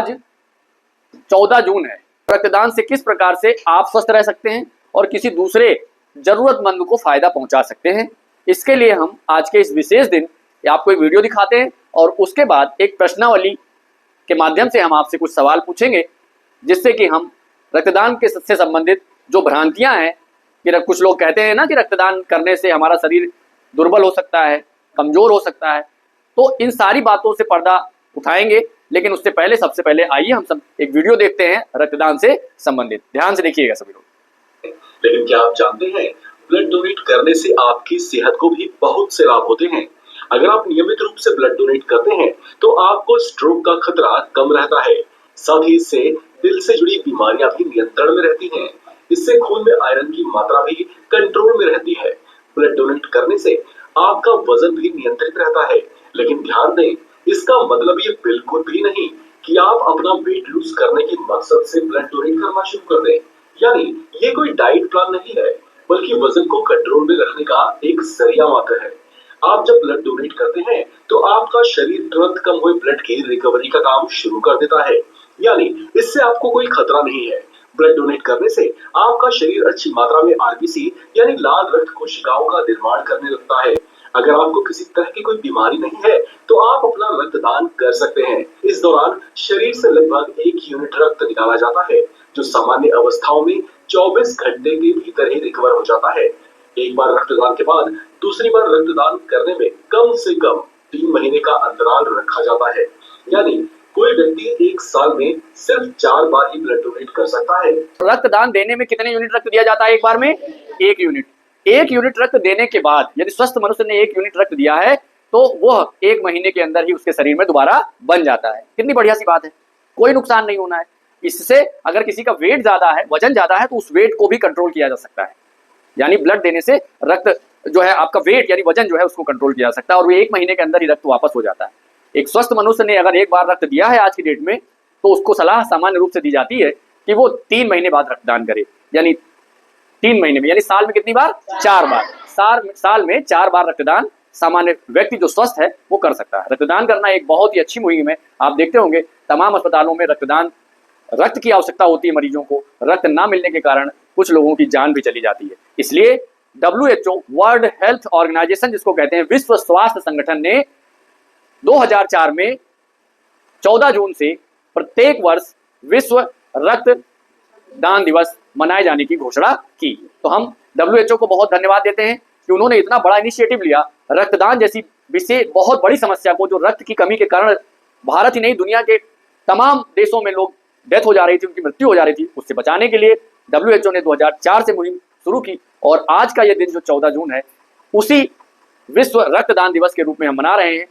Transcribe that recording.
आज 14 जून है। रक्तदान से किस प्रकार से आप स्वस्थ रह सकते हैं और किसी दूसरे जरूरतमंद को फायदा पहुंचा सकते हैं, इसके लिए हम आज के इस विशेष दिन आपको एक वीडियो दिखाते हैं और उसके बाद एक प्रश्नावली के माध्यम से हम आपसे कुछ सवाल पूछेंगे, जिससे कि हम रक्तदान के से संबंधित जो भ्रांतियां हैं कि कुछ लोग कहते हैं ना कि रक्तदान करने से हमारा शरीर दुर्बल हो सकता है, कमजोर हो सकता है, तो इन सारी बातों से पर्दा उठाएंगे। लेकिन उससे पहले सबसे पहले आइए हम सब एक वीडियो देखते हैं रक्तदान से संबंधित। ध्यान से देखिएगा सभी लोग। लेकिन क्या आप जानते हैं, ब्लड डोनेट करने से आपकी सेहत को भी बहुत से लाभ होते हैं। अगर आप नियमित रूप से ब्लड डोनेट करते हैं तो आपको स्ट्रोक का खतरा कम रहता है। साथ ही इससे दिल से जुड़ी बीमारियां भी नियंत्रण में रहती हैं। इससे खून में आयरन की मात्रा भी कंट्रोल में रहती है। ब्लड डोनेट करने से आपका वजन भी नियंत्रित रहता है। लेकिन ध्यान दें, इसका मतलब ये बिल्कुल भी नहीं कि आप अपना वेट लूज करने के मकसद से ब्लड डोनेट करना शुरू कर दें। यानी ये कोई डाइट प्लान नहीं है, बल्कि वजन को कंट्रोल में रखने का एक जरिया मात्र है। आप जब ब्लड डोनेट करते हैं तो आपका शरीर तुरंत कम हुए ब्लड की रिकवरी का काम शुरू कर देता है। यानी इससे आपको कोई खतरा नहीं है। ब्लड डोनेट करने से आपका शरीर अच्छी मात्रा में आरबीसी यानी लाल रक्त कोशिकाओं का निर्माण करने लगता है। अगर आपको किसी तरह की कोई बीमारी नहीं है तो आप अपना रक्तदान कर सकते हैं। इस दौरान शरीर से लगभग 1 यूनिट रक्त निकाला जाता है, जो सामान्य अवस्थाओं में 24 घंटे के भीतर ही रिकवर हो जाता है। एक बार रक्तदान के बाद दूसरी बार रक्तदान करने में कम से कम 3 महीने का अंतराल रखा जाता है। यानी कोई व्यक्ति 1 साल में सिर्फ 4 बार ही ब्लड डोनेट कर सकता है। रक्तदान देने में कितने यूनिट रक्त दिया जाता है? एक बार में 1 यूनिट। 1 यूनिट रक्त देने के बाद यदि स्वस्थ मनुष्य ने 1 यूनिट रक्त दिया है तो वह 1 महीने के अंदर ही उसके शरीर में दोबारा बन जाता है। कितनी बढ़िया सी बात है, कोई नुकसान नहीं होना है। इससे अगर किसी का वेट ज्यादा है, वजन ज्यादा है, तो उस वेट को भी कंट्रोल किया जा सकता है। यानी ब्लड देने से रक्त जो है आपका वेट यानी वजन जो है उसको कंट्रोल किया जा सकता है और वो 1 महीने के अंदर ही रक्त वापस हो जाता है। एक स्वस्थ मनुष्य ने अगर एक बार रक्त दिया है आज की डेट में, तो उसको सलाह सामान्य रूप से दी जाती है कि वो 3 महीने बाद रक्तदान करे। यानी 3 महीने में, यानी साल में कितनी बार? 4 बार। साल में 4 बार रक्तदान सामान्य व्यक्ति जो स्वस्थ है वो कर सकता है। रक्तदान करना एक बहुत ही अच्छी मुहिम है। आप देखते होंगे तमाम अस्पतालों में रक्त की आवश्यकता होती है मरीजों को। रक्त ना मिलने के कारण कुछ लोगों की जान भी चली जाती है। इसलिए WHO वर्ल्ड हेल्थ ऑर्गेनाइजेशन जिसको कहते हैं, विश्व स्वास्थ्य संगठन ने 2004 में 14 जून से प्रत्येक वर्ष विश्व रक्तदान दिवस मनाए जाने की घोषणा की। तो हम WHO को बहुत धन्यवाद देते हैं कि उन्होंने इतना बड़ा इनिशिएटिव लिया। रक्तदान जैसी बहुत बड़ी समस्या को, जो रक्त की कमी के कारण भारत ही नहीं दुनिया के तमाम देशों में लोग डेथ हो जा रही थी, उनकी मृत्यु हो जा रही थी, उससे बचाने के लिए WHO ने 2004 से मुहिम शुरू की और आज का यह दिन जो 14 जून है उसी विश्व रक्तदान दिवस के रूप में हम मना रहे हैं।